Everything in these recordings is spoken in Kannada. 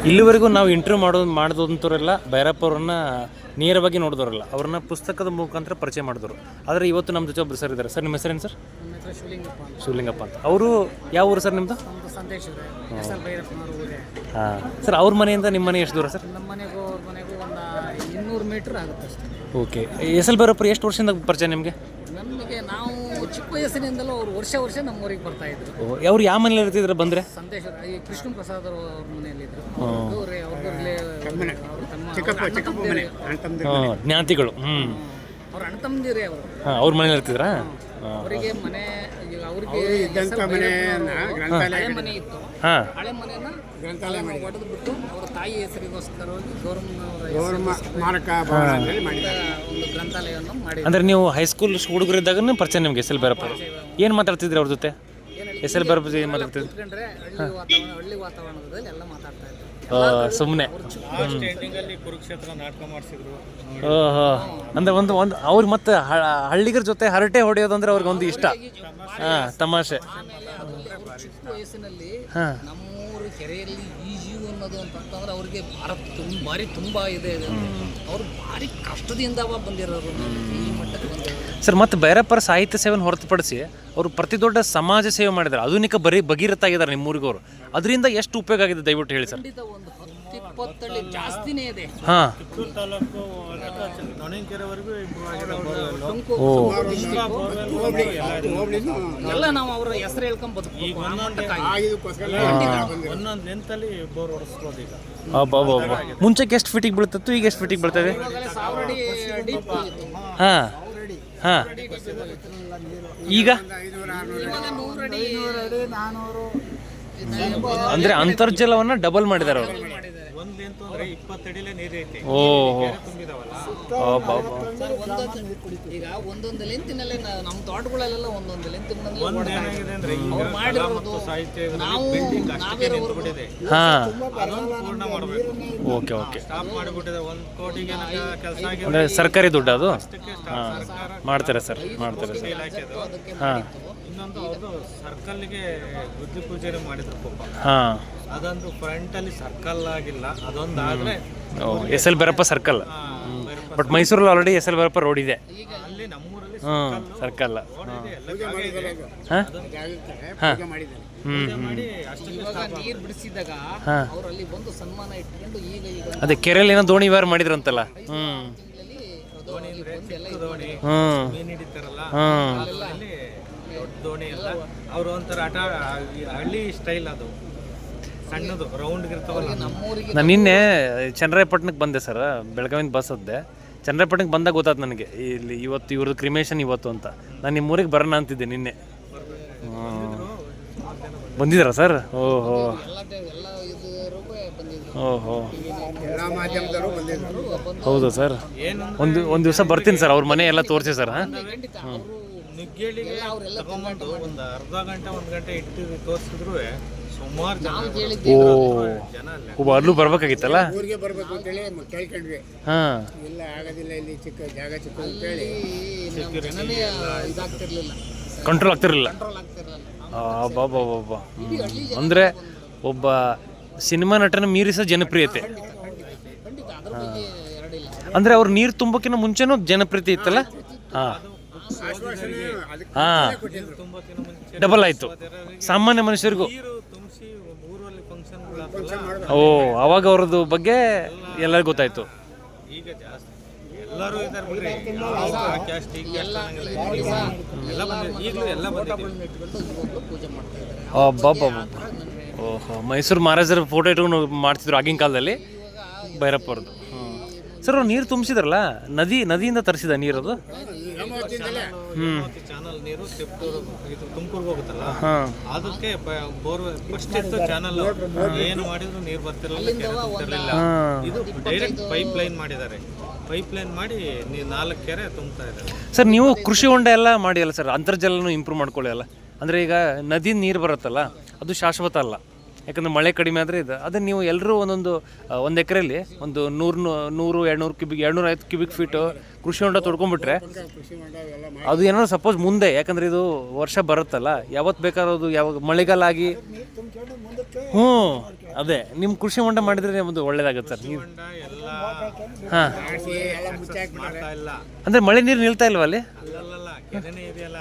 ಇಲ್ಲಿವರೆಗೂ ನಾವು ಇಂಟರ್ವ್ಯೂ ಮಾಡಿದಂಥವರೆಲ್ಲ ಭೈರಪ್ಪ ಅವ್ರನ್ನ ನೇರವಾಗಿ ನೋಡಿದವರಲ್ಲ, ಅವ್ರನ್ನ ಪುಸ್ತಕದ ಮುಖಾಂತರ ಪರಿಚಯ ಮಾಡಿದವರು. ಆದರೆ ಇವತ್ತು ನಮ್ಮ ಜೊತೆ ಒಬ್ಬರು ಸರ್ ಇದ್ದಾರೆ. ಸರ್, ನಿಮ್ಮ ಹೆಸರೇನು ಸರ್? ಶಿವಲಿಂಗಪ್ಪ ಅಂತ. ಅವರು ಯಾವ ಊರು ಸರ್ ನಿಮ್ಮದು? ಹಾಂ ಸರ್, ಅವ್ರ ಮನೆಯಿಂದ ನಿಮ್ಮ ಮನೆ ಎಷ್ಟು ದೂರ ಸರ್? ನಮ್ಮ ಮನೆಗೂ ಅವ್ರ ಮನೆಗೂ ಒಂದು 200 ಮೀಟ್ರ್ ಆಗುತ್ತೆ ಅಷ್ಟೇ. ಓಕೆ. ಎಸ್ ಎಲ್ ಭೈರಪ್ಪರು ಎಷ್ಟು ವರ್ಷದಿಂದ ಪರಿಚಯ ನಿಮಗೆ? ನಮಗೆ ನಾವು ಚಿಕ್ಕ ವಯಸ್ಸಿನಿಂದಲೂ ಅವ್ರು ವರ್ಷ ನಮ್ಮ ಊರಿಗೆ ಬರ್ತಾ ಇದ್ರು. ಅವ್ರು ಯಾವ ಮನೇಲಿ ಇರ್ತಿದ್ರು ಬಂದರೆ? ಸಂದೇಶ್ವರ ಈ ಕೃಷ್ಣ ಪ್ರಸಾದ್ ಅವ್ರ ಮನೆಯಲ್ಲಿದ್ದರು. ಜ್ಞಾತಿಗಳು. ಅವ್ರ ಅಣ್ಣ ತಮ್ಮದಿರೇ ಅವರು. ಅವ್ರ ಮನೇಲಿ ಇರ್ತಿದ್ರಾ? ಅವರಿಗೆ ಮನೆ ಅವ್ರಿಗೆ ಹಳೆ ಮನೆ ಇತ್ತು. ಹಳೆ ಮನೆಯನ್ನ ಗ್ರಂಥಾಲಯ ಒಡೆದು ಬಿಟ್ಟು ಅವರ ತಾಯಿ ಹೆಸರಿಗೋಸ್ಕರ ಒಂದು ಗ್ರಂಥಾಲಯವನ್ನು ಮಾಡಿ. ಅಂದರೆ ನೀವು ಹೈಸ್ಕೂಲ್ ಹುಡುಗರಿದ್ದಾಗ ಪರಿಚಯ ನಿಮಗೆ ಎಸ್ ಎಲ್ ಭೈರಪ್ಪ? ಏನು ಮಾತಾಡ್ತಿದ್ರಿ ಅವ್ರ ಜೊತೆ? ಎಸ್ ಎಲ್ ಭೈರಪ್ಪ ಏನು ಮಾತಾಡ್ತಿದ್ರು? ಹಳ್ಳಿ ವಾತಾವರಣದಲ್ಲಿ ಎಲ್ಲ ಮಾತಾಡ್ತಾ ಇದ್ರು ಸುಮ್ಮನೆ. ಕುರುಕ್ಷೇತ್ರ ನಾಟಕ ಮಾಡಿಸಿದ್ರು. ಅಂದ್ರೆ ಒಂದು ಅವ್ರು ಮತ್ತೆ ಹಳ್ಳಿಗರ ಜೊತೆ ಹರಟೆ ಹೊಡೆಯೋದಂದ್ರೆ ಅವ್ರಿಗೆ ಒಂದು ಇಷ್ಟ. ತಮಾಷೆ. ಚಿಕ್ಕ ವಯಸ್ಸಿನಲ್ಲಿ ನಮ್ಮೂರು ಕೆರೆಯಲ್ಲಿ ಈಜು ಅನ್ನೋದು ಅಂತಂದ್ರೆ ಅವ್ರಿಗೆ ಭಾರಿ ತುಂಬಾ ಇದೆ. ಅವ್ರು ಭಾರಿ ಕಷ್ಟದಿಂದ ಬಂದಿರೋರು ಈ ಮಟ್ಟಕ್ಕೆ ಬಂದಿರೋರು. ಸರ್, ಮತ್ತೆ ಭೈರಪ್ಪರ ಸಾಹಿತ್ಯ ಸೇವೆಯನ್ನು ಹೊರತುಪಡಿಸಿ ಅವರು ಪ್ರತಿ ದೊಡ್ಡ ಸಮಾಜ ಸೇವೆ ಮಾಡಿದ್ದಾರೆ. ಆಧುನಿಕ ಭಗೀರಥ ಆಗಿದ್ದಾರೆ ನಿಮ್ಮೂರಿಗವರು. ಅದರಿಂದ ಎಷ್ಟು ಉಪಯೋಗ ಆಗಿದೆ ದಯವಿಟ್ಟು ಹೇಳಿ ಸರ್. ಖಂಡಿತ ಒಂದು 10-20 ಜಾಸ್ತಿನೇ ಇದೆ. ಕಿತ್ತೂರು ತಾಲೂಕು ನೊಣೆಕೆರೆವರೆಗೂ ಎಲ್ಲ ನಾವು ಅವರ ಹೆಸರು ಹೇಳ್ಕೊಂಡ್ ಬದುಕು. ಈಗ ಒಂದೊಂದು ಲೆಂತಲ್ಲಿ ಬೋರ್ ಹೊಡಿಸ್ಬೋದು. ಈಗ ಮುಂಚೆಗೆ ಎಷ್ಟು ಫೀಟಿಗೆ ಬೀಳ್ತಿತ್ತು, ಈಗ ಎಷ್ಟು ಫೀಟಿಗೆ ಬೀಳ್ತದೆ? 1000 ಅಡಿ ಡೀಪ್ ಇತ್ತು. ಈಗ 100 ಅಡಿ 400 ಅಂದ್ರೆ ಅಂತರ್ಜಲವನ್ನ ಡಬಲ್ ಮಾಡಿದಾರೆ ಅವರು. ಒಂದು ಲೆಂತ್ ಅಂದ್ರೆ 20 ಅಡಿಲೇ ನೀರೈತೆ. ಈಗ ಒಂದೊಂದು ಲೆಂತಿನಲ್ಲೇ ನಮ್ಮ ತೋಟಗಳಲ್ಲೆಲ್ಲ ಒಂದೊಂದು ಲೆಂತಿನಲ್ಲಿ ಅವ್ರು ಮಾಡಿರೋದು ಪೂರ್ಣ ಮಾಡಬೇಕು. Okay okay. ಸ್ಟಾಪ್ ಮಾಡಿಬಿಟ್ಟಿದೆ. 1 ಕೋಟಿಗೆ ಕೆಲಸ ಆಗಿದೆ. ಅಂದ್ರೆ ಸರ್ಕಾರಿ ದುಡ್ಡು ಅದು? ಮಾಡ್ತಾರೆ ಸರ್, ಮಾಡ್ತಾರೆ ಸರ್. ಇನ್ನೊಂದು ಅವರು ಸರ್ಕಲ್ಗೆ ಬುದ್ಧಿ ಪೂಜೆ ಮಾಡಿದ್ರು ಪಾಪ. ಅದೊಂದು ಫ್ರಂಟ್ ಅಲ್ಲಿ ಸರ್ಕಲ್ ಆಗಿಲ್ಲ. ಅದೊಂದು ಆದ್ರೆ S L Bhyrappa circle. But ಮೈಸೂರಲ್ಲಿ already S L Bhyrappa road ಇದೆ. ಅಲ್ಲಿ ನಮ್ಮೂರಲ್ಲಿ ಸರ್ಕಲ್. ನೀರು ಬಿಡಿಸಿದಾಗ ಅವರಲ್ಲಿ ಒಂದು ಸನ್ಮಾನ ಇಟ್ಕೊಂಡು ಈಗ ಅದೇ ಕೆರೆಯಲ್ಲಿ ಏನೋ ದೋಣಿ ವ್ಯವಹಾರ ಮಾಡಿದ್ರಂತಲ್ಲ. ದೋಣಿ ಮೀನು ಹಿಡಿತಾರಲ್ಲ, ದೊಡ್ಡ ದೋಣಿ ಎಲ್ಲ ಅವರು ಒಂಥರ ಆಟ ಹಳ್ಳಿ ಸ್ಟೈಲ್. ಅದು ಸಣ್ಣದು ರೌಂಡ್ ಇರ್ತಾವಲ್ಲ. ನಾನು ನಿನ್ನೆ ಚನ್ನರಾಯಪಟ್ಟಣಕ್ಕೆ ಬಂದೆ ಸರ್, ಬೆಳಗಾವಿಂದ ಬಸ್ ಹತ್ತಿದೆ. ಚನ್ನರಾಯಪಟ್ಟಣಕ್ಕೆ ಬಂದಾಗ ಗೊತ್ತಾಯ್ತು ನನಗೆ ಇಲ್ಲಿ ಇವತ್ತು ಇವ್ರದ್ದು ಕ್ರಿಮೇಷನ್ ಇವತ್ತು ಅಂತ. ನಾನು ನಿಮ್ಮ ಊರಿಗೆ ಬರೋಣ ಅಂತಿದ್ದೆ ನಿನ್ನೆ. ಬಂದಿದ್ದೀರಾ ಸರ್? ಓಹೋ ಓಹೋ, ಹೌದಾ ಸರ್? ಒಂದು ದಿವಸ ಬರ್ತೀನಿ ಸರ್, ಅವ್ರ ಮನೆ ಎಲ್ಲ ತೋರಿಸಿ ಸರ್. ನುಗ್ಗೇಳಿಗೆ ತಗೊಂಬಂದು ಒಂದು ಅರ್ಧ ಗಂಟೆ 1 ಗಂಟೆ ಇಟ್ಟು ತೋರಿಸಿದ್ರು ಸುಮಾರು ಜನ ಅಲ್ಲೂ ಬರ್ಬೇಕಾಗಿತ್ತಲ್ಲ. ಊರಿಗೆ ಬರ್ಬೇಕು ಅಂತೇಳಿ ಕೇಳ್ಕೊಂಡ್ವಿ. ಇಲ್ಲ ಆಗೋದಿಲ್ಲ, ಇಲ್ಲಿ ಚಿಕ್ಕ ಜಾಗ ಚಿಕ್ಕ ಅಂತೇಳಿ ಕಂಟ್ರೋಲ್ ಆಗ್ತಿರ್ಲಿಲ್ಲ. ಅಂದ್ರೆ ಒಬ್ಬ ಸಿನಿಮಾ ನಟನ ಮೀರಿಸೋ ಜನಪ್ರಿಯತೆ. ಅಂದ್ರೆ ಅವ್ರು ನೀರು ತುಂಬಕ್ಕಿಂತ ಮುಂಚೆನೂ ಜನಪ್ರಿಯತೆ ಇತ್ತಲ್ಲ. ಡಬಲ್ ಆಯ್ತು ಸಾಮಾನ್ಯ ಮನುಷ್ಯರಿಗೂ. ಅವಾಗ ಅವ್ರದ್ದು ಬಗ್ಗೆ ಎಲ್ಲರಿಗೂ ಗೊತ್ತಾಯ್ತು. ಈಗ ಜಾಸ್ತಿ ಎಲ್ಲರೂ ಇದ್ದಾರೆ. ಓಹೋ, ಮೈಸೂರು ಮಹಾರಾಜರ ಫೋಟೋ ಇಟ್ಕೊಂಡು ಮಾಡ್ತಿದ್ರು ಆಗಿನ ಕಾಲದಲ್ಲಿ ಭೈರಪ್ಪ ಅವ್ರದ್ದು. ಸರ್, ಅವ್ರು ನೀರು ತುಂಬಿಸಿದ್ರಲ್ಲ, ನದಿಯಿಂದ ತರಿಸಿದ ನೀರದು? ಚಾನಲ್ ನೀರು ತುಮಕೂರ್ಗೆ ಹೋಗುತ್ತಲ್ಲ, ಅದಕ್ಕೆ ಬೋರ್ ಫಸ್ಟ್ ಇತ್ತು ಚಾನಲ್. ಏನು ಮಾಡಿದ್ರು ನೀರು ಬರ್ತಿರಲಿಲ್ಲ. ಇದು ಡೈರೆಕ್ಟ್ ಪೈಪ್ ಲೈನ್ ಮಾಡಿದ್ದಾರೆ. ಪೈಪ್ ಲೈನ್ ಮಾಡಿ 4 ಕೆರೆ ತುಂಬ್ತಾ ಇದ್ದಾರೆ. ಸರ್, ನೀವು ಕೃಷಿ ಹೊಂಡ ಎಲ್ಲ ಮಾಡಿ ಅಲ್ಲ ಸರ್, ಅಂತರ್ಜಲನೂ ಇಂಪ್ರೂವ್ ಮಾಡ್ಕೊಳ್ಳಿ ಅಲ್ಲ. ಅಂದರೆ ಈಗ ನದಿ ನೀರು ಬರುತ್ತಲ್ಲ, ಅದು ಶಾಶ್ವತ ಅಲ್ಲ. ಯಾಕಂದರೆ ಮಳೆ ಕಡಿಮೆ ಆದರೆ ಇದು ಅದನ್ನು ನೀವು ಎಲ್ಲರೂ ಒಂದು ಎಕರೆಯಲ್ಲಿ ಒಂದು 250 ಕ್ಯೂಬಿಕ್ ಫೀಟು ಕೃಷಿ ಹೊಂಡ ತೊಡ್ಕೊಂಡ್ಬಿಟ್ರೆ ಕೃಷಿ ಹೊಂಡ ಎಲ್ಲ ಮಾಡಿ ಅದು ಏನಾದ್ರು ಸಪೋಸ್ ಮುಂದೆ, ಯಾಕಂದರೆ ಇದು ವರ್ಷ ಬರುತ್ತಲ್ಲ, ಯಾವತ್ತು ಬೇಕಾದ್ರೂ ಯಾವಾಗ ಮಳೆಗಾಲ ಆಗಿ ಅದೇ ನಿಮ್ಮ ಕೃಷಿ ಹೊಂಡ ಮಾಡಿದರೆ ಒಂದು ಒಳ್ಳೇದಾಗುತ್ತೆ ಸರ್. ನೀವು ಎಲ್ಲ ಹಾಂ ಮಾಡಿಸಿ ಎಲ್ಲ ಮುಚ್ಚಾಕ್ಬಿಟ್ಟಾರೆ. ಮಾಡ್ತಾ ಇಲ್ಲ. ಅಂದರೆ ಮಳೆ ನೀರು ನಿಲ್ತಾ ಇಲ್ವಾ ಅಲ್ಲಿ? ಅಲ್ಲಲ್ಲ, ಕೆರೆನೇ ಇದೆಯಲ್ಲ,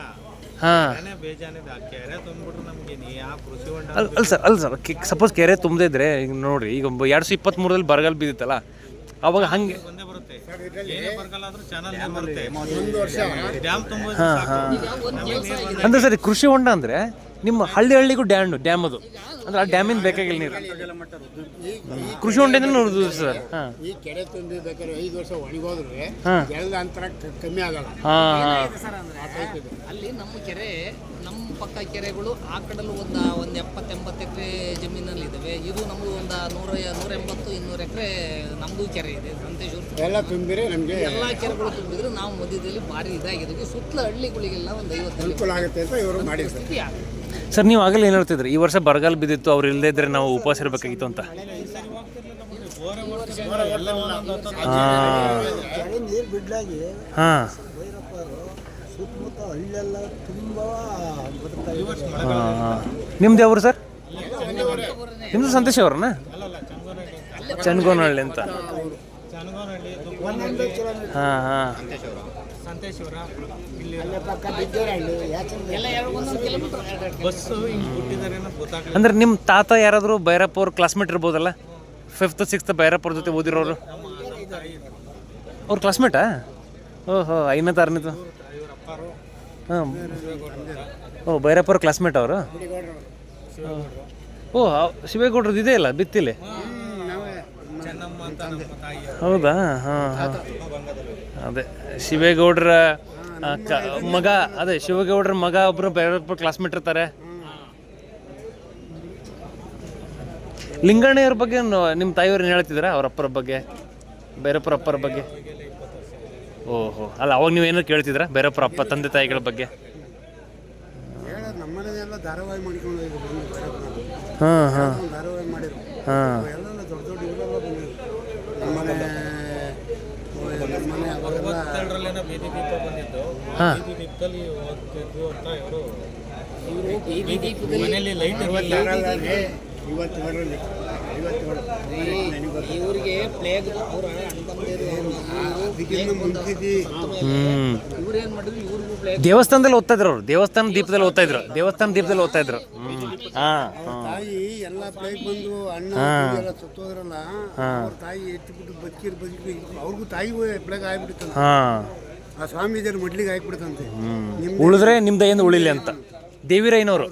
ಹಾಂ ಕೆರೆನೇ ಬೇಜಾನಿದೆ. ಆ ಕೆರೆ ತುಂಬಿಟ್ರೆ ನಮ್ಗೆ ಯಾವ ಕೃಷಿ ಹೊಂಡ ಅಲ್ಲ ಸರ್ ಸಪೋಸ್ ಕೆರೆ ತುಂಬದೇ ಇದ್ರೆ ಈಗ ನೋಡಿರಿ, ಈಗ 2023ರಲ್ಲಿ ಬರಗಾಲ ಬಿದ್ದಿತ್ತಲ್ಲ, ಅವಾಗ ಹಂಗೆ ಬಂದೇ ಬರುತ್ತೆ. ಏನೇ ಬರಗಾಲ ಆದ್ರೂ ಚಾನಲ್ ನೀರು ಬರುತ್ತೆ. ಒಂದು ವರ್ಷ ಡ್ಯಾಮ್ ತುಂಬ ಅಂದರೆ ಸರಿ ಕೃಷಿ ಹೊಂಡ ಅಂದರೆ ನಿಮ್ಮ ಹಳ್ಳಿಗೂ ಡ್ಯಾಮ್ ಅದು, ಅಂದರೆ ಆ ಡ್ಯಾಮಿಂದ ಬೇಕಾಗಿಲ್ಲ ನೀರು. ಕೃಷಿ ಹೊಂಡದಿಂದ ನೋಡುದು ಸರ್. ಹಾಂ ಈ ಕೆರೆ ತುಂಬಿ ಬೇಕಾದ್ರೆ 5 ವರ್ಷ ಒಣಗೋದ್ರೆ ಹಾಂ ಜಲದ ಅಂತರ ಕಮ್ಮಿ ಆಗಲ್ಲ. ಹಾಂ ಅಲ್ಲಿ ನಮ್ಮ ಕೆರೆ, ನಮ್ಮ ಪಕ್ಕ ಕೆರೆಗಳು ಆ ಕಡೆಲ್ಲೂ ಒಂದು 70-80 ಎಕರೆ ಜಮೀನಲ್ಲಿ ಇದ್ದಾವೆ. ಇದು ನಮ್ಮದು ಒಂದು 180-200 ಎಕರೆ ನಮ್ಮದು ಕೆರೆ ಇದೆ ಸಂತೇಶ್ವರ. ಎಲ್ಲ ತುಂಬಿದ್ರೆ ನಮಗೆ ಎಲ್ಲ ಕೆರೆಗಳು ತುಂಬಿದ್ರೆ ನಾವು ಮಧ್ಯದಲ್ಲಿ ಭಾರಿ ಇದಾಗಿದ್ದೀವಿ. ಸುತ್ತಲ ಹಳ್ಳಿಗಳಿಗೆಲ್ಲ ಒಂದು 50 ಅನುಕೂಲ ಆಗುತ್ತೆ ಅಂತ ಇವರು ಮಾಡಿದ್ದಾರೆ. ಸ್ಥಿತಿ ಆಗುತ್ತೆ. ಸರ್, ನೀವು ಆಗಲೇ ಏನು ಹೇಳ್ತಿದ್ರಿ, ಈ ವರ್ಷ ಬರಗಾಲ ಬಿದ್ದಿತ್ತು, ಅವ್ರು ಇಲ್ಲದೇ ಇದ್ರೆ ನಾವು ಉಪವಾಸ ಇರಬೇಕಾಗಿತ್ತು ಅಂತ. ನೀರು ಬಿಡ್ಲಾಗಿ ಹಾಂ ಭೈರಪ್ಪರು ಸುತ್ತಮುತ್ತ ಹಳ್ಳೆಲ್ಲ ತುಂಬ ಬದುಕ್ತಾ ಇದ್ದಾರೆ. ಹಾಂ ನಿಮ್ದು ಯಾವ್ರು ಸರ್? ನಿಮ್ಮದು ಸಂತೇಶ್ ಅವ್ರನ್ನ? ಚನ್ಗೋನಹಳ್ಳಿ ಅಂತ. ಚನಗೋನಹಳ್ಳಿ, ಹಾಂ ಹಾಂ ಸಂತೇಶ್ವರ, ಇಲ್ಲಿ ಪಕ್ಕ ಬಿದ್ದೇರಹಳ್ಳಿ, ಯಾಚಂದ್ರ ಎಲ್ಲ ಒಂದೊಂದು ಕಿಲೋಮೀಟರ್ ಬಸ್ಸು ಹಿಂಗೆ ಬಿಟ್ಟಿದ್ದಾರೆ ಅನ್ನೋದು ಗೊತ್ತಾಗಲಿಲ್ಲ. ಅಂದ್ರೆ ನಿಮ್ಮ ತಾತ ಯಾರಾದರೂ ಭೈರಪ್ಪ ಅವ್ರ ಕ್ಲಾಸ್ಮೇಟ್ ಇರ್ಬೋದಲ್ಲ? 5th 6th ಭೈರಪ್ಪ ಅವ್ರ ಜೊತೆ ಓದಿರೋರು ಅವ್ರ ಕ್ಲಾಸ್ಮೇಟಾ? ಓಹೋ, 5ನೇ 6ನೇದು. ಹಾಂ, ಓ ಭೈರಪ್ಪ ಅವ್ರ ಕ್ಲಾಸ್ಮೇಟ್ ಅವರು? ಓ ಶಿವೇಗೌಡ್ರದ್ದು ಇದೆ ಅಲ್ಲ ಬಿತ್ತಿಲೆ? ಚೆನ್ನಮ್ಮ ಅಂತ ನಮ್ಮ ತಾಯಿ. ಹೌದಾ? ಹಾಂ ಹಾಂ ಅದೇ ಶಿವೇಗೌಡ್ರ ಮಗ, ಅದೇ ಶಿವೇಗೌಡ್ರ ಮಗ ಒಬ್ಬರು ಭೈರಪ್ಪ ಕ್ಲಾಸ್ಮೇಟ್ ಇರ್ತಾರೆ. ಲಿಂಗಣ್ಣವ್ರ ಬಗ್ಗೆ ನಿಮ್ಮ ತಾಯಿಯವ್ರನ್ನ ಹೇಳ್ತಿದ್ದೀರಾ, ಅವ್ರ ಅಪ್ಪರ ಬಗ್ಗೆ, ಭೈರಪ್ಪರ ಅಪ್ಪರ ಬಗ್ಗೆ? ಓಹೋ, ಅಲ್ಲ ಅವಾಗ ನೀವು ಏನಾರು ಕೇಳ್ತಿದ್ರಾ ಭೈರಪ್ಪರ ಅಪ್ಪ ತಂದೆ ತಾಯಿಗಳ ಬಗ್ಗೆ? ಹೇಳೋದು ನಮ್ಮನೆಲ್ಲ ಧಾರಾವಾಹಿ ಮಾಡ್ಕೊಂಡು ಹೋಗಿದ್ರು. ಹಾಂ ಹಾಂ ಧಾರಾವಾಹಿ ಮಾಡಿದ್ರು. ಹಾಂ ಎಲ್ಲ ದೊಡ್ಡ ಇವರೆಲ್ಲ ಬಂದಿದ್ರು. ನಮ್ಮನೆ ಅವಾಗೆಲ್ಲ 62ರಲ್ಲೇನೋ ಬೀದಿ ದೀಪ ಬಂದಿದ್ದು. ಹಾಂ ಬೀದಿ ದೀಪದಲ್ಲಿ ಹೋಗ್ತಿದ್ವು ಅಂತ ಇವರು ಬೀದಿ ದೀಪದಲ್ಲಿ ಮನೆಯಲ್ಲಿ ಲೈಟ್ ಇರಲಿಲ್ಲ. ಇವತ್ತೇಳರಲ್ಲಿ ಇವರಿಗೆ ಪ್ಲೇಗ್ ಅವ್ರ ಅಣ್ಣತಮ್ಮಂದಿರು ಅದಕ್ಕಿಂತ ಮುಂಚಿದ್ದು ಇವ್ರೇನ್ ಮಾಡಿದ್ರು, ಇವ್ರಿಗೂ ಪ್ಲೇಗ್. ದೇವಸ್ಥಾನದಲ್ಲಿ ಓದ್ತಾ ಇದ್ರು ಅವ್ರು, ದೇವಸ್ಥಾನ ದೀಪದಲ್ಲಿ ಓದ್ತಾ ಇದ್ರು. ಹಾಂ ಹಾಂ ತಾಯಿ ಎಲ್ಲ ಪ್ಲೇಗ್ ಬಂದು ಅಣ್ಣ ಎಲ್ಲ ಸತ್ತೋದ್ರಲ್ಲ, ಅವ್ರ ತಾಯಿ ಎತ್ತಿಬಿಟ್ಟು ಬದುಕಿ ಅವ್ರಿಗೂ ತಾಯಿಗೂ ಪ್ಲೇಗ್ ಆಗ್ಬಿಡ್ತಂತೆ. ಹಾಂ ಆ ಸ್ವಾಮೀಜಿಯವ್ರ ಮಡ್ಲಿಗೆ ಹಾಕ್ಬಿಡ್ತಂತೆ. ಉಳಿದ್ರೆ ನಿಮ್ದು ಏನು ಉಳಿಲಿ ಅಂತ. ದೇವಿರಯ್ಯನವರು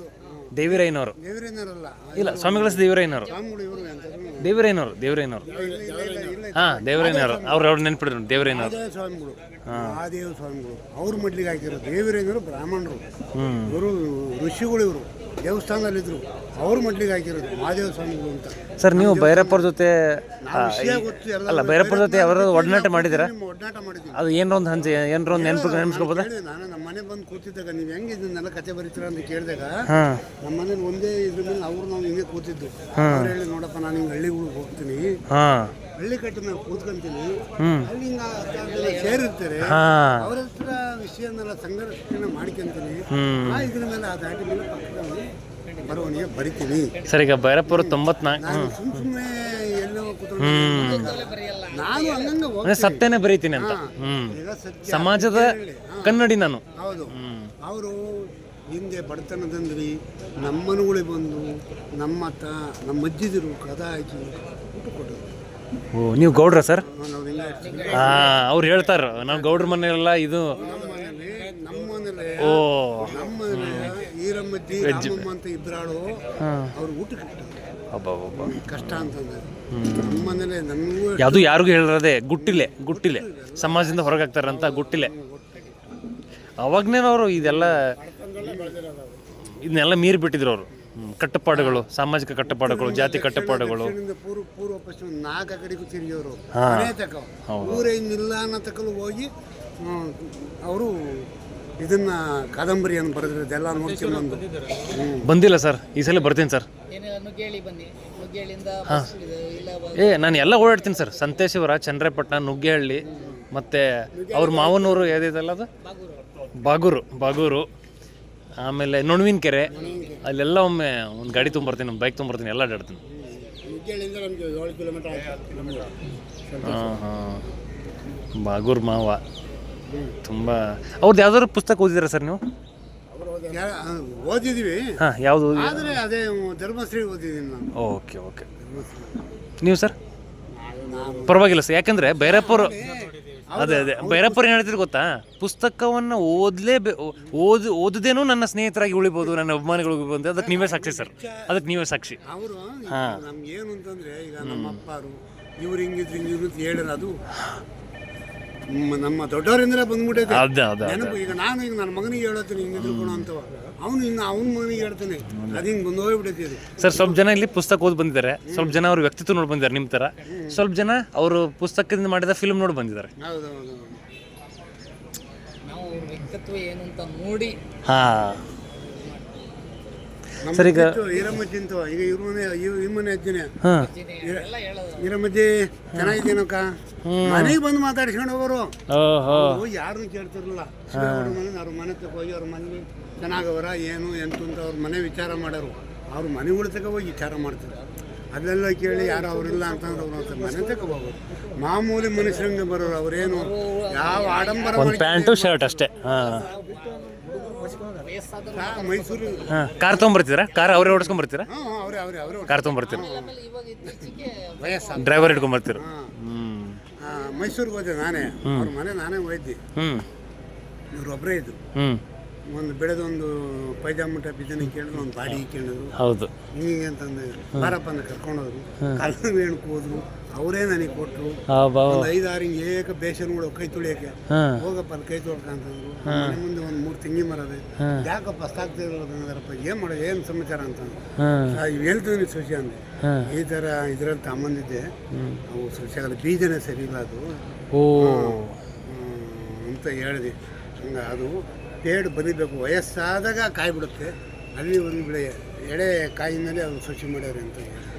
ದೇವರೇನಾರಲ್ಲ ಇಲ್ಲ, ಸ್ವಾಮಿಗಳ ದೇವಿರಯ್ಯನವರು, ಸ್ವಾಮಿಗಳು ಇವರು ಅಂತ ದೇವಿರಯ್ಯನವರು ಹಾಂ ದೇವರಯ್ಯನವರು ಅವ್ರು ನೆನ್ಪಿಡಿದ್ರು ದೇವರಯ್ಯನವರು. ಮಹಾದೇವ ಸ್ವಾಮಿಗಳು, ಮಹಾದೇವ ಸ್ವಾಮಿಗಳು ಅವ್ರ ಮಡ್ಲಿಗೆ ಹಾಕಿರೋ. ದೇವರೇನರು ಬ್ರಾಹ್ಮಣರು, ಇವರು ಋಷಿಗಳು, ಇವರು ದೇವಸ್ಥಾನದಲ್ಲಿದ್ದರು, ಅವ್ರ ಮಡ್ಲಿಗೆ ಹಾಕಿರೋದು ಮಹಾದೇವ ಸ್ವಾಮಿಗಳು ಅಂತ. ಸರ್, ನೀವು ಭೈರಪ್ಪರ ಜೊತೆ ವಿಷಯ ಗೊತ್ತು ಎಲ್ಲ. ಅಲ್ಲ ಭೈರಪ್ಪರ ಜೊತೆ ಯಾರು ಒಡನಾಟ ಮಾಡಿದ್ದೀರಾ? ಒಡನಾಟ ಮಾಡಿದ್ದೀನಿ. ಅದು ಏನೊಂದು ನೆನ್ಪಿಸ್ಕೋಬೋದಾ? ನಾನು ನಮ್ಮ ಮನೆ ಬಂದು ಕೂತಿದ್ದಾಗ ನೀವು ಹೆಂಗೆ ಇದನ್ನೆಲ್ಲ ಕತೆ ಬರೀತೀರಾ ಅಂತ ಕೇಳಿದಾಗ, ಹಾಂ ನಮ್ಮ ಮನೇಲಿ ಒಂದೇ ಇದ್ರ ಮೇಲೆ ನಾವು ಹಿಂಗೆ ಕೂತಿದ್ದು. ಅವ್ರು ಹೇಳಿ, ನೋಡಪ್ಪ ನಾನು ಹಿಂಗೆ ಹಳ್ಳಿಗಳಿಗೆ ಹೋಗ್ತೀನಿ, ಹಾಂ ಹಳ್ಳಿ ಕಟ್ಟ ಮೇಲೆ ಕೂತ್ಕೊಂತೀನಿ, ಅಲ್ಲಿ ಹಿಂಗೆ ಸೇರಿರ್ತಾರೆ, ಹಾಂ ಅವ್ರ ಹತ್ರ ವಿಷಯನೆಲ್ಲ ಸಂಘರ್ಷಣೆ ಮಾಡ್ಕೊಂತೀನಿ, ಇದ್ರ ಮೇಲೆ ಆ ದಾಟಿ ಮೇಲೆ ಪಕ್ಕದಲ್ಲಿ ಬರವಣಿಗೆ ಬರಿತೀನಿ. ಸರ್, ಈಗ ಭೈರಪ್ಪರು 94 ನಾನು ಸುಮ್ಮನೆ ಎಲ್ಲೋ ಕೂತ್ಕೊಂಡು ನಾನು ಹಂಗಂಗೆ ಹೋಗ್ತೀನಿ. ಸತ್ಯನೇ ಬರೀತೀನಿ ಅಂತ. ಈಗ ಸತ್ಯ ಸಮಾಜದ ಕನ್ನಡಿ ನಾನು. ಹೌದು. ಅವರು ಹಿಂದೆ ಬಡತನದಂದ್ರಿ ನಮ್ಮನುಗಳಿಗೆ ಬಂದು ನಮ್ಮ ಅಜ್ಜಿದಿರು ಕದ ಹಾಕಿ ಊಟ ಕೊಟ್ಟರು. ಓ, ನೀವು ಗೌಡ್ರ ಸರ್? ನಾವು ಹಿಂಗೆ ಇರ್ತೀವಿ. ಅವ್ರು ಹೇಳ್ತಾರ ನಾವು ಗೌಡ್ರ ಮನೆಯಲ್ಲ ಇದು. ನಮ್ಮನೇಲೆ ಓ ಈರಮ್ಮಜ್ಜಿ ರಾಮಮ್ಮ ಅಂತ ಇಬ್ಬರಾಳು ಅವ್ರು ಊಟಕ್ಕೆ ಇಟ್ಟರು. ಕಷ್ಟ ಅಂತಂದ್ರೆ ನಮ್ಮನೇಲೆ ನಮಗೂ ಯಾವುದು ಯಾರಿಗೂ ಹೇಳಿರೋದೆ ಗುಟ್ಟಿಲೆ ಸಮಾಜದಿಂದ ಹೊರಗಾಗ್ತಾರಂತ ಗುಟ್ಟಿಲೆ. ಅವಾಗ್ನೇನವರು ಇದನ್ನೆಲ್ಲ ಮೀರಿ ಬಿಟ್ಟಿದ್ರು ಅವರು. ಕಟ್ಟುಪಾಡುಗಳು, ಸಾಮಾಜಿಕ ಕಟ್ಟುಪಾಡುಗಳು, ಜಾತಿ ಕಟ್ಟುಪಾಡುಗಳು. ಪೂರ್ವ ಪಶ್ಚಿಮ 4 ಕಡೆಗೂ ತಿರುಗಿಯವರು. ಮನೆ ತಕ ಊರೇನಿಲ್ಲ ಅನ್ನೋ ತಕಲು ಹೋಗಿ ಅವರು ಇದನ್ನ ಕಾದಂಬರಿಯನ್ನು ಬರೆದ್ರೆ ಇದೆಲ್ಲ ನೋಡ್ಕೊಂಡ್ಬಂದು ಬಂದಿಲ್ಲ ಸರ್, ಈ ಸಲ ಬರ್ತೀನಿ ಸರ್. ಏನು ನುಗ್ಗೇಳಿ ಬನ್ನಿ, ನುಗ್ಗೇಳಿಯಿಂದ ಇಲ್ಲ ನಾನು ಎಲ್ಲ ಓಡಾಡ್ತೀನಿ ಸರ್. ಸಂತೇಶ್ವರ, ಚನ್ನರಾಯಪಟ್ಟಣ, ನುಗ್ಗೇಹಳ್ಳಿ, ಮತ್ತು ಅವ್ರ ಮಾವನೂರು ಯಾವುದಿದೆಲ್ಲ ಅದು ಬಾಗೂರು, ಆಮೇಲೆ ನೊಣವಿನ ಕೆರೆ, ಅಲ್ಲೆಲ್ಲ ಒಮ್ಮೆ ಒಂದು ಗಾಡಿ ತೊಗೊಂಬರ್ತೀನಿ, ಒಂದು ಬೈಕ್ ತೊಗೊಂಬರ್ತೀನಿ, ಎಲ್ಲ ಅಡ್ಡಾಡ್ತೀನಿ. ನುಗ್ಗೇಳಿಂದ ನಮಗೆ 7 ಕಿಲೋಮೀಟರ್ ಆಯ್ತು ನಮಗೆ. ಬಾಗೂರು ಮಾವ ತುಂಬ. ಅವ್ರದ್ದು ಯಾವ್ದಾದ್ರು ಪುಸ್ತಕ ಓದಿದ್ದೀರಾ ಸರ್ ನೀವು? ಓದಿದ್ದೀವಿ, ಯಾವುದು? ಆದರೆ ಅದೇ ಧರ್ಮಶ್ರೀ ಓದಿದ್ದೀನಿ ನಾನು. ಓಕೆ. ನೀವು ಸರ್? ಪರವಾಗಿಲ್ಲ ಸರ್, ಯಾಕಂದರೆ ಭೈರಪ್ಪರು ಅದೇ ಭೈರಪ್ಪರು ಏನು ಹೇಳ್ತಿದ್ರು ಗೊತ್ತಾ, ಪುಸ್ತಕವನ್ನು ಓದದೇನೂ ನನ್ನ ಸ್ನೇಹಿತರಾಗಿ ಉಳಿಬೋದು, ನನ್ನ ಅಭಿಮಾನಿಗಳು ಉಳಿಬೋದು. ಅದಕ್ಕೆ ನೀವೇ ಸಾಕ್ಷಿ ಸರ್, ಅದಕ್ಕೆ ನೀವೇ ಸಾಕ್ಷಿ. ಅವರು ನಮ್ಗೆ ಏನು ಅಂತಂದರೆ, ಈಗ ನಮ್ಮ ಅಪ್ಪರು ಇವ್ರು ಹಿಂಗಿದ್ರು ಅಂತ ಹೇಳಿದ್ರೆ ಅದು ನಮ್ಮ ದೊಡ್ಡವರಿಂದಲೇ ಬಂದ್ಬಿಟ್ಟೈತೆ ನೆನಪು. ಈಗ ನನ್ನ ಮಗನಿಗೆ ಹೇಳತ್ತೀನಿ ಹಿಂಗಿದ್ರು ಕೊಡೋ ಅಂತವ, ಅವನ ಮಗನಿಗೆ ಹೇಳ್ತಾನೆ, ಅದು ಹಿಂಗೆ ಬಂದು ಹೋಗ್ಬಿಟ್ಟೈತಿ. ಸರ್, ಸ್ವಲ್ಪ ಜನ ಇಲ್ಲಿ ಪುಸ್ತಕ ಓದಿ ಬಂದಿದ್ದಾರೆ, ಸ್ವಲ್ಪ ಜನ ಅವ್ರ ವ್ಯಕ್ತಿತ್ವ ನೋಡಿ ಬಂದಿದ್ದಾರೆ ನಿಮ್ಮ ಥರ, ಸ್ವಲ್ಪ ಜನ ಅವರು ಪುಸ್ತಕದಿಂದ ಮಾಡಿದ ಫಿಲ್ಮ್ ನೋಡಿ ಬಂದಿದ್ದಾರೆ. ಹೌದೌದು. ನಾವು ಅವ್ರ ವ್ಯಕ್ತಿತ್ವ ಏನು ಅಂತ ನೋಡಿ ಸರ್, ಈಗ ಈರಮ್ಮಜ್ಜಿಂತ ಈಗ ಇವ್ರ ಮನೆ ಅಜ್ಜಿನೇ ಎಲ್ಲ ಹೇಳೋದು. ಈರಮ್ಮಜ್ಜಿ ಚೆನ್ನಾಗಿದ್ದೇನಕ್ಕ, ಮನೆಗೆ ಬಂದು ಮಾತಾಡ್ಸ್ಕೊಂಡು ಹೋಗೋರು. ಯಾರನ್ನು ಕೇಳ್ತಿರಲಿಲ್ಲ, ಅವ್ರ ಮನೆ ತಕ ಹೋಗಿ ಅವ್ರ ಮನೆ ಚೆನ್ನಾಗವರ ಏನು ಎಂತ ಅಂತ ಅವ್ರ ಮನೆ ವಿಚಾರ ಮಾಡೋರು. ಅವ್ರ ಮನೆಗಳ ತಕ ಹೋಗಿ ವಿಚಾರ ಮಾಡ್ತಾರೆ. ಅಲ್ಲೆಲ್ಲ ಕೇಳಿ ಯಾರು ಅವರಿಲ್ಲ ಅಂತಂದ್ರೆ ಅವ್ರ ಮನೆ ತಕ ಹೋಗೋರು. ಮಾಮೂಲಿ ಮನುಷ್ಯರಂಗೆ ಬರೋರು. ಅವರೇನು ಯಾವ ಆಡಂಬರ ಪ್ಯಾಂಟು ಶರ್ಟ್ ಅಷ್ಟೇ. ಮೈಸೂರು ಕಾರ್ ತೊಗೊಂಬರ್ತೀರಾ? ಕಾರ್ ಅವರೇ ಓಡಿಸ್ಕೊಂಬರ್ತೀರಾ? ಅವರೇ ಕಾರ್ ತೊಗೊಂಬರ್ತೀರಾ? ಇವಾಗ ಇತ್ತೀಚೆಗೆ ವಯಸ್ಸಾದ ಡ್ರೈವರ್ ಇಟ್ಕೊಂಬರ್ತೀರ? ಮೈಸೂರಿಗೆ ಹೋದೆ ನಾನೇ, ಅವ್ರ ಮನೆ ನಾನೇ ಹೋಯ್ದೆ. ಇವ್ರೊಬ್ಬರೇ ಇದ್ರು. ಒಂದು ಬೆಳೆದೊಂದು ಪೈಜಾಮ ಟೈಪ್ ಇದನ್ನ ಕೇಳಿದ್ರು, ಒಂದು ಬಾಡಿ ಕೇಳಿದ್ರು. ಹೌದು. ಹಿಂಗೆ ಅಂತಂದು ಬಾರಪ್ಪನ ಕರ್ಕೊಂಡೋದ್ರು, ಕಾಲ ವೇಣಕ್ಕೆ ಹೋದ್ರು. ಅವರೇ ನನಗೆ ಕೊಟ್ಟರು. ಒಂದು 5-6 ಏಕ ಬೇಸನ್ಗಳು ಕೈ ತುಳಿಯೋಕೆ. ಹೋಗಪ್ಪ ಅಲ್ಲಿ ಕೈ ತೊಳ್ಕಂತಂದ್ರು. ಮನೆ ಮುಂದೆ ಒಂದು 3 ತೆಂಗಿನ ಮರ ಇದೆ. ಯಾಕಪ್ಪ ಅಷ್ಟಾಗ್ತಿರೋದಪ್ಪ, ಏನು ಮಾಡೋದು, ಏನು ಸಮಾಚಾರ ಅಂತಂದು ಹೇಳ್ತೀನಿ ಸೊಸೆ ಅಂದೆ. ಈ ಥರ ಇದ್ರಲ್ಲಿ ತಗೊಂಬಂದಿದ್ದೆ, ಅವು ಸೊಸೆಗಳ ಬೀಜನೇ ಸರಿ ಇಲ್ಲ ಅದು ಅಂತ ಹೇಳಿದೆ. ಹಂಗೆ ಅದು ಪೇಡ್ ಬರೀಬೇಕು, ವಯಸ್ಸಾದಾಗ ಕಾಯಿ ಬಿಡುತ್ತೆ, ಅಲ್ಲಿವರೆಗೂ ಬೆಳೆ ಎಳೆ ಕಾಯಿ ಮೇಲೆ ಅದು ಸೊಸೆ ಮಾಡ್ಯಾರೆ ಅಂತ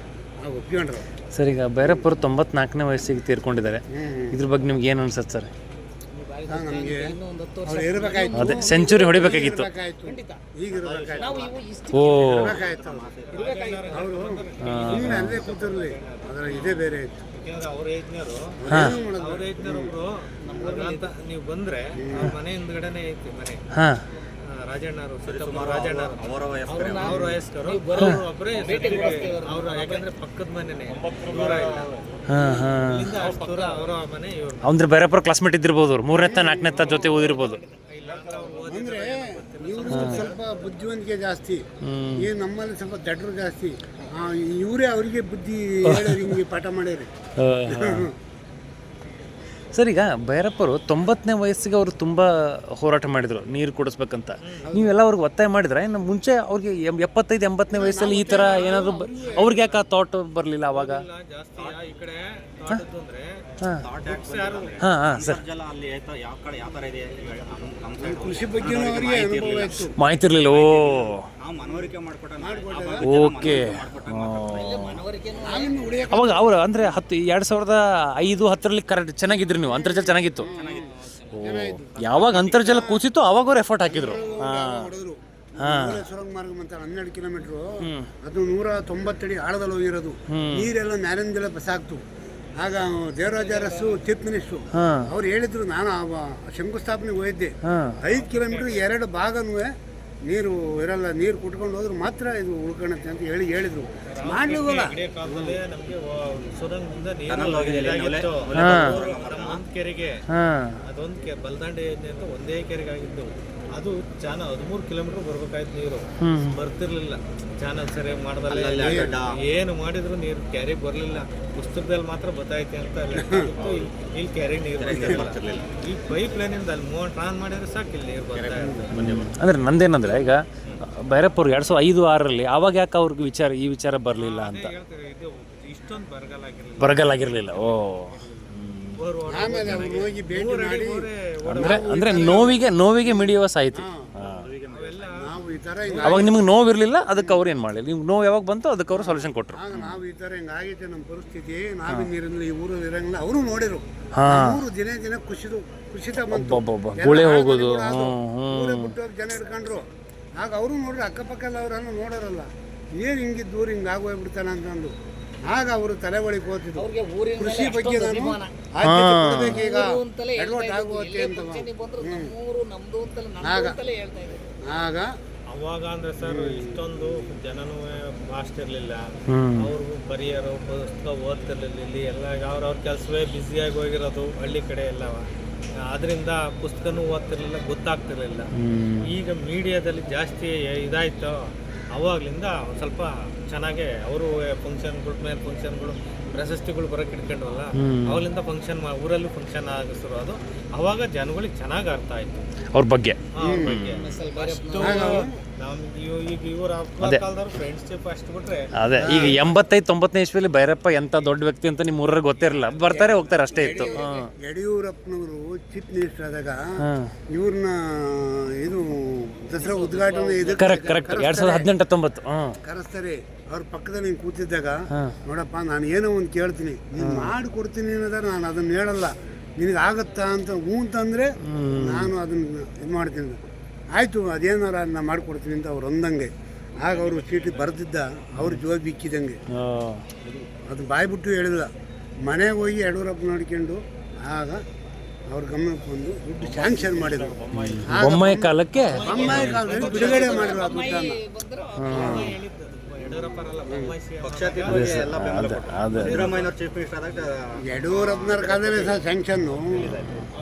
ನಾವು ಒಪ್ಕೊಂಡ್ರು. ಸರ್, ಈಗ ಭೈರಪ್ಪರು 94ನೇ ವಯಸ್ಸಿಗೆ ತೀರ್ಕೊಂಡಿದ್ದಾರೆ. ಇದ್ರ ಬಗ್ಗೆ ನಿಮ್ಗೆ ಏನು ಅನ್ಸುತ್ತೆ ಸರ್? ನಮಗೆ ಅವ್ರು ಇರಬೇಕಾಯ್ತು, ಅದೇ ಸೆಂಚುರಿ ಹೊಡಿಬೇಕಾಗಿತ್ತು. ಈಗ ಇರಬೇಕಾಯ್ತು. ಅವರು ಅಲ್ಲೇ ಕೂತಿರ್ಲಿ, ಅದರ ಇದೇ ಬೇರೆ ಇತ್ತು. ಅವ್ರ ಏಜ್ನರು ಒಬ್ರು ಅಂತ ನೀವು ಬಂದ್ರೆ ಮನೆ ಹಿಂದ್ಗಡೆನೆ ಐತಿ ಮನೆ. ರಾಜಣ್ಣವರು, ಅವ್ರ ವಯಸ್ಕರು ಒಬ್ಬರೇ ಅವ್ರು, ಯಾಕಂದ್ರೆ ಪಕ್ಕದ ಮನೆನೇ, ದೂರ ಇಲ್ಲ, ಇಲ್ಲಿಂದ ಅಷ್ಟು ದೂರ ಅವರ ಮನೆ ಇವ್ರು. ಅಂದ್ರೆ ಭೈರಪ್ಪರ ಕ್ಲಾಸ್ಮೇಟ್ ಇದ್ದಿರ್ಬೋದು, ಅವ್ರು 3ನೇ ಜೊತೆ ಓದಿರ್ಬೋದು. ಅಂದ್ರೆ ಇವರು ಸ್ವಲ್ಪ ಬುದ್ಧಿವಂತಿಕೆ ಜಾಸ್ತಿ, ಈ ನಮ್ಮಲ್ಲಿ ಸ್ವಲ್ಪ ದಡ್ರು ಜಾಸ್ತಿ. ಇವರೇ ಅವರಿಗೆ ಬುದ್ಧಿ ಹೇಳೋರು, ಹಿಂಗೆ ಪಾಠ ಮಾಡ್ಯಾರಿ. ಸರ್, ಈಗ ಭೈರಪ್ಪರು 90ನೇ ವಯಸ್ಸಿಗೆ ಅವರು ತುಂಬ ಹೋರಾಟ ಮಾಡಿದರು ನೀರು ಕುಡಿಸ್ಬೇಕಂತ. ನೀವೆಲ್ಲ ಅವ್ರಿಗೆ ಒತ್ತಾಯ ಮಾಡಿದ್ರೆ, ಇನ್ನು ಮುಂಚೆ ಅವ್ರಿಗೆ 75-80ನೇ ವಯಸ್ಸಲ್ಲಿ ಈ ಥರ ಏನಾದರೂ ಅವ್ರಿಗೆ ಯಾಕೆ ಆ ಥಾಟ್ ಬರಲಿಲ್ಲ ಅವಾಗ? ಜಾಸ್ತಿ ಈ ಕಡೆ ಅಂದ್ರೆ ಸರ್, ಕೃಷಿ ಬಗ್ಗೆ ಅವರಿಗೆ ಅನುಭವ ಇತ್ತು, ಮಾಹಿತಿ ಇರಲಿಲ್ಲ. ಓಕೆ. ಅವಾಗ ಅವರು ಅಂದರೆ 2005-10ರಲ್ಲಿ ಕರೆಕ್ಟ್ ಚೆನ್ನಾಗಿದ್ರು ನೀವು, ಅಂತರ್ಜಲ ಚೆನ್ನಾಗಿತ್ತು. ಯಾವಾಗ ಅಂತರ್ಜಲ ಕೂಸಿತ್ತು ಅವಾಗ ಅವ್ರು ಎಫರ್ಟ್ ಹಾಕಿದ್ರು. ಸುರಂಗ ಮಾರ್ಗ ಅಂತ 12 ಕಿಲೋಮೀಟ್ರು, ಅದು 190 ಅಡಿ ಆಳದಲ್ಲಿ ಹೋಗಿರೋದು. ನೀರೆಲ್ಲ ನ್ಯಾರಿಂದೆಲ್ಲ ಬಸಾಕ್ತು. ಆಗ ದೇವರಾಜ ಅರಸು ಚೀಫ್ ಮಿನಿಸ್ಟ್ರು ಅವ್ರು ಹೇಳಿದ್ರು, ನಾನು ಶಂಕುಸ್ಥಾಪನೆಗೆ ಹೋಗಿದ್ದೆ, 5 ಕಿಲೋಮೀಟ್ರ್ 2 ಭಾಗನೂ ನೀರು ಇರಲ್ಲ, ನೀರು ಕುಟ್ಕೊಂಡು ಹೋದ್ರೆ ಮಾತ್ರ ಇದು ಉಳ್ಕೊಳತ್ತೆ ಅಂತ ಹೇಳಿದ್ರು. ಮಾಡ್ಲಿಲ್ಲ. ನಮಗೆ ಸುರಂಗದಿಂದ ಒಂದು ಕೆರೆಗೆ, ಅದೊಂದು ಬಲ್ದಂಡೆ ಯೋಜನೆ ಅಂತ ಒಂದೇ ಕೆರೆಗೆ ಆಗಿದ್ದು. ಅದು ಚಾನಲ್ 13 ಕಿಲೋಮೀಟರ್ ಬರ್ಬೇಕಾಯ್ತು, ನೀರು ಬರ್ತಿರ್ಲಿಲ್ಲ. ಚಾನಲ್ ಸರಿಯಾಗಿ ಮಾಡ್ದಲ್ಲ, ಏನು ಮಾಡಿದ್ರು ನೀರು ಕ್ಯಾರಿಗೆ ಬರಲಿಲ್ಲ. ಪುಸ್ತಕದಲ್ಲಿ ಮಾತ್ರ ಬತ್ತಾಯ್ತಿ ಅಂತ ಇಲ್ಲಿ ಕ್ಯಾರಿಗೆ ನೀರು ಬರ್ತಿರ್ಲಿಲ್ಲ. ಈ ಪೈಪ್ ಲೈನಿಂದ ಅಲ್ಲಿ ಮೋಟರ್ ಆನ್ ಮಾಡಿದ್ರೆ ಸಾಕು, ಇಲ್ಲಿ ನೀರು ಬರ್ತಾ ಇರ್ತದೆ. ಅಂದರೆ ನಂದೇನಂದರೆ, ಈಗ ಭೈರಪ್ಪರು 2005-6ರಲ್ಲಿ ಆವಾಗ ಯಾಕೆ ಅವ್ರಿಗೆ ಈ ವಿಚಾರ ಬರಲಿಲ್ಲ ಅಂತ? ಇದು ಇಷ್ಟೊಂದು ಬರಗಾಲ ಆಗಿರಲಿಲ್ಲ. ಓ, ಆಮೇಲೆ ಅವ್ರು ಹೋಗಿ ಭೇಟಿ ಮಾಡಿ ಅಂದರೆ ನೋವಿಗೆ ಮಿಡಿಯುವ ಸಾಹಿತಿ. ನಾವು ಈ ಥರ ಹಿಂಗೆ ಅವಾಗ ನಿಮ್ಗೆ ನೋವಿರಲಿಲ್ಲ, ಅದಕ್ಕೆ ಅವ್ರು ಏನು ಮಾಡಲಿಲ್ಲ. ನಿಮ್ಗೆ ನೋವು ಯಾವಾಗ ಬಂತು ಅದಕ್ಕೆ ಅವರು ಸೊಲ್ಯೂಷನ್ ಕೊಟ್ಟರು. ಆಗ ನಾವು ಈ ಥರ ಹಿಂಗಾಗೈತೆ ನಮ್ಮ ಪರಿಸ್ಥಿತಿ, ನಾವಿನ್ನಿರಲಿಲ್ಲ, ಈ ಊರು ಇರಂಗಿಲ್ಲ. ಅವರು ನೋಡಿರು, ಊರು ದಿನ ಕುಸಿತ ಬಂತು, ಗುಳೆ ಹೋಗೋದು, ಊರೇ ಬಿಟ್ಟು ಜನ ಹಿಡ್ಕೊಂಡ್ರು. ಆಗ ಅವರು ನೋಡ್ರಿ, ಅಕ್ಕಪಕ್ಕ ಎಲ್ಲ ಅವರನ್ನು ನೋಡೋರಲ್ಲ, ಏನು ಹಿಂಗಿದ್ದು ಊರು ಹಿಂಗೆ ಆಗೋಗ್ಬಿಡ್ತಾನೆ ಅಂತಂದು. ಆಗ ಅವರು ತಲೆ ಒಳಗೆ ಹೋಗ್ತಿದ್ರು, ಅವ್ರಿಗೆ ಊರಿನ ಕೃಷಿ ಮೇಲೆ ಬಗ್ಗೆ ಅಷ್ಟೊಂದು ನಾನು ಅಭಿಮಾನ. ಆದ್ಯತೆ ಕೊಡ್ಬೇಕು ಈಗ, ಊರು ಅಂತಲೇ ಹೇಳ್ತಾ ಎಡವಟ್ ಇದ್ರು. ಆಗುವತ್ತೆ ಎಲ್ಲೇ ಅಂತ. ಫಂಕ್ಷನ್ಗೆ ಬಂದ್ರು ನಮ್ಮೂರು ನಮ್ದು ಅಂತಲೇ ನಮ್ದು ಆಗ. ಅಂತಲೇ ಹೇಳ್ತಾ ಇದ್ರು. ಆಗ ಅವಾಗ ಅಂದ್ರೆ ಸರ್ ಇಷ್ಟೊಂದು ಜನನೂ ಫಾಸ್ಟ್ ಇರಲಿಲ್ಲ. ಅವ್ರಿಗೂ ಬರೆಯೋರು ಪುಸ್ತಕ ಓದ್ತಿರ್ಲಿಲ್ಲ. ಇಲ್ಲಿ ಎಲ್ಲ ಅವ್ರವ್ರ ಕೆಲಸವೇ ಬ್ಯುಸಿಯಾಗಿ ಹೋಗಿರೋದು ಹಳ್ಳಿ ಕಡೆ ಎಲ್ಲವ. ಅದರಿಂದ ಪುಸ್ತಕನೂ ಓದ್ತಿರ್ಲಿಲ್ಲ, ಗೊತ್ತಾಗ್ತಿರ್ಲಿಲ್ಲ. ಈಗ ಮೀಡಿಯಾದಲ್ಲಿ ಜಾಸ್ತಿ ಇದಾಯ್ತು, ಅವಾಗ್ಲಿಂದ ಒಂದು ಸ್ವಲ್ಪ ಚೆನ್ನಾಗೆ ಅವರು ಫಂಕ್ಷನ್ಗಳ ಮೇಲೆ ಫಂಕ್ಷನ್ಗಳು, ಪ್ರಶಸ್ತಿಗಳು ಬರೋಕೆ ಇಟ್ಕೊಂಡ್ರಲ್ಲ, ಅವಾಗಲಿಂದ ಫಂಕ್ಷನ್ ಊರಲ್ಲೂ ಫಂಕ್ಷನ್ ಆಗಿಸ್ರು. ಅದು ಅವಾಗ ಜನಗಳಿಗೆ ಚೆನ್ನಾಗಿ ಅರ್ಥ ಆಯ್ತು ಅವ್ರ ಬಗ್ಗೆ. ಅವ್ರ ಬಗ್ಗೆ. ಅಷ್ಟು ಈಗ ಇವ್ರ ಕಾಲದವ್ರು ಫ್ರೆಂಡ್ಶಿಪ್ ಅಷ್ಟು ಬಿಟ್ರೆ ಅದೇ ಈಗ 85-90ನೇ ಇಸ್ವಿಯಲ್ಲಿ ಭೈರಪ್ಪ ಎಂಥ ದೊಡ್ಡ ವ್ಯಕ್ತಿ ಅಂತ ನಿಮ್ಮ ಊರಿಗೆ ಗೊತ್ತಿರಲಿಲ್ಲ. ಬರ್ತಾರೆ ಹೋಗ್ತಾರೆ ಅಷ್ಟೇ ಇತ್ತು. ಯಡಿಯೂರಪ್ಪನವರು ಚೀಫ್ ಮಿನಿಸ್ಟರ್ ಆದಾಗ ಇವ್ರನ್ನ ಇದು ದಸರಾ ಉದ್ಘಾಟನೆ ಕರೆಕ್ಟ್ 2018-19 ಕರೆಸ್ತಾರೆ. ಅವ್ರ ಪಕ್ಕದಲ್ಲಿ ಹಿಂಗೆ ಕೂತಿದ್ದಾಗ, ನೋಡಪ್ಪ ನಾನು ಏನೋ ಒಂದು ಕೇಳ್ತೀನಿ, ನೀನು ಮಾಡಿ ಕೊಡ್ತೀನಿ ಅನ್ನೋದಾರೆ ನಾನು ಅದನ್ನ ಹೇಳಲ್ಲ, ನಿನಗೆ ಆಗತ್ತಾ ಅಂತ ಹ್ಞೂ ಅಂತಂದರೆ ನಾನು ಅದನ್ನ ಇದು ಮಾಡ್ತೀನಿ. ಆಯಿತು, ಅದೇನಾರ ನಾನು ಮಾಡಿಕೊಡ್ತೀನಿ ಅಂತ ಅವ್ರು ಅಂದಂಗೆ. ಆಗ ಅವರು ಚೀಟಿ ಬರೆದಿದ್ದ ಅವ್ರ ಜೋಬ್ ಬಿಕ್ಕಿದಂಗೆ, ಅದು ಬಾಯ್ಬಿಟ್ಟು ಹೇಳಿಲ್ಲ. ಮನೆಗೆ ಹೋಗಿ ಯಡಿಯೂರಪ್ಪ ನೋಡ್ಕೊಂಡು ಆಗ ಅವ್ರ ಗಮನಕ್ಕೆ ಬಂದು ದುಡ್ಡು ಸ್ಯಾಂಕ್ಷನ್ ಮಾಡಿದ್ರು. ಬೊಮ್ಮಾಯಿ ಕಾಲಕ್ಕೆ ಬೊಮ್ಮಾಯಿ ಕಾಲದಲ್ಲಿ ಬಿಡುಗಡೆ ಮಾಡಿದ್ರು ಆ ದುಡ್ಡನ್ನು. ಯಡಿಯೂರಪ್ಪನವ್ರ ಕಾಲದಲ್ಲಿ ಸಹ ಸ್ಯಾಂಕ್ಷನ್ನು,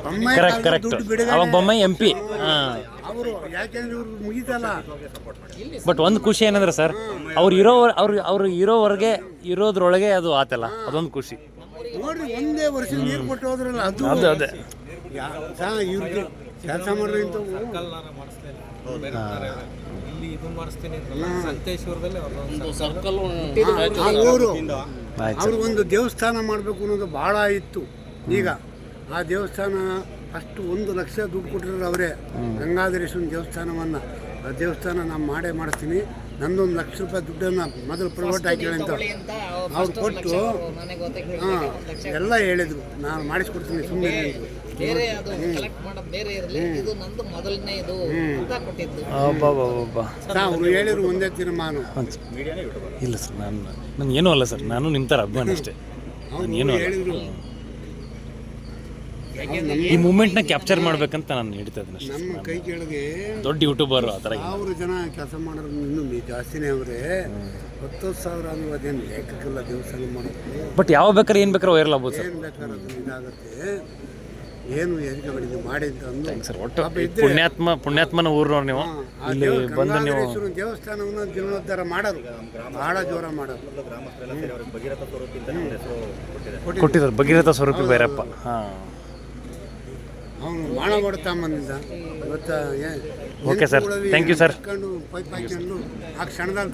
ಬೊಮ್ಮಾಯಿ ಕಾಲದಲ್ಲಿ ದುಡ್ಡು ಬಿಡುಗಡೆ. ಅವಾಗ ಬೊಮ್ಮಾಯಿ MP. ಅವರು ಯಾಕೆಂದ್ರೆ ಇವ್ರು ಮುಗಿತಲ್ಲ. ಬಟ್ ಒಂದು ಖುಷಿ ಏನಂದ್ರೆ ಸರ್, ಅವ್ರು ಇರೋವರೆಗೆ ಇರೋದ್ರೊಳಗೆ ಅದು ಆತಲ್ಲ, ಅದೊಂದು ಖುಷಿ ನೋಡ್ರಿ. ಒಂದೇ ವರ್ಷ ನೀರು ಕೊಟ್ಟು ಹೋದ್ರಲ್ಲ, ಅದು ಅದೇ ಇವ್ರಿಗೆ ಕೆಲಸ ಮಾಡ್ರಿ ಅಂತ ಇಲ್ಲಿ ಇದು ಮಾಡಿಸ್ತೀನಿ ಸಂತೇಶ್ವರದಲ್ಲಿ ಸರ್ಕಲ್ ಆ ಊರು ಅವ್ರಿಗೊಂದು ದೇವಸ್ಥಾನ ಮಾಡಬೇಕು ಅನ್ನೋದು ಭಾಳ ಇತ್ತು. ಈಗ ಆ ದೇವಸ್ಥಾನ ಅಷ್ಟು 1 ಲಕ್ಷ ದುಡ್ಡು ಕೊಟ್ಟಿರೋರು ಅವರೇ. ಗಂಗಾಧರೇಶ್ವರನ ದೇವಸ್ಥಾನವನ್ನು, ಆ ದೇವಸ್ಥಾನ ನಾನು ಮಾಡಿಸ್ತೀನಿ, ನಂದೊಂದು ₹1 ಲಕ್ಷ ದುಡ್ಡನ್ನು ಮೊದಲು ಪ್ರೈವೇಟ್ ಹಾಕಿ ಅಂತ ಅವ್ರು ಕೊಟ್ಟು ಎಲ್ಲ ಹೇಳಿದರು, ನಾನು ಮಾಡಿಸ್ಕೊಡ್ತೀನಿ ಸುಮ್ಮನೆ. ಬೇರೆ ಅದು ಕಲೆಕ್ಟ್ ಮಾಡೋದು ಬೇರೆ ಇರಲಿ, ಇದು ನಂದು ಮೊದಲನೇ ಇದು ಅಂತ ಕೊಟ್ಟಿದ್ದು. ಅವರು ಹೇಳಿದ್ರು ಒಂದೇ ತೀರ್ಮಾನ. ಇಲ್ಲ ಸರ್, ನಾನು ಏನೂ ಅಲ್ಲ ಸರ್, ನಾನು ನಿಮ್ಮ ಥರ ಅಭಿಮಾನ ಅಷ್ಟೇ. ನಾನು ಏನೂ ಹೇಳಿದ್ರು, ಈ ಮೂಮೆಂಟ್ನ ಕ್ಯಾಪ್ಚರ್ ಮಾಡ್ಬೇಕಂತ ನಾನು ಹೇಳ್ತಾ ಇದ್ದೀನಿ ಅಷ್ಟೇ. ನಮ್ಮ ಕೈ ಕೆಳಗೆ ದೊಡ್ಡ ಯೂಟ್ಯೂಬರ್ ಆ ಥರ 1000 ಜನ ಕೆಲಸ ಮಾಡೋರು, ಇನ್ನೂ ಜಾಸ್ತಿನೇ ಅವರೇ. 10,000 ಅನ್ನೋ ಅದೇನು ಲೆಕ್ಕಕ್ಕೆಲ್ಲ ದೇವಸ್ಥಾನ ಮಾಡೋದು. ಬಟ್ ಯಾವ ಬೇಕಾದ್ರೆ ಏನು ಬೇಕಾದ್ರೆ ವೈರಲ್ ಆಗ್ಬೋದು ಸರ್. ಏನು ಬೇಕಾದ್ರೆ ಅದು ಇದಾಗುತ್ತೆ, ಏನು ಎದುರುಗಡೆ ಮಾಡಿ ಅಂತ ಅಂದು ಸರ್. ಒಟ್ಟು ಪುಣ್ಯಾತ್ಮನ ಊರಿನವ್ರು ನೀವು, ಇಲ್ಲಿ ಬಂದು ನೀವು ದೇವಸ್ಥಾನವನ್ನು ಜೀರ್ಣೋದ್ಧಾರ ಮಾಡೋರು, ಭಾಳ ಜೋರ ಮಾಡೋರು. ಕೊಟ್ಟಿದ್ದಾರೆ ಭಗೀರಥ ಸ್ವರೂಪಿ ಭೈರಪ್ಪ. ಅವನು ಬಾಣ ಹೊಡ್ತಾಂಬಂದಿದ್ದ ಇವತ್ತು. Okay sir, thank you sir. Pipe ಹಾಕೊಂಡು ಆ ಕ್ಷಣದಲ್ಲಿ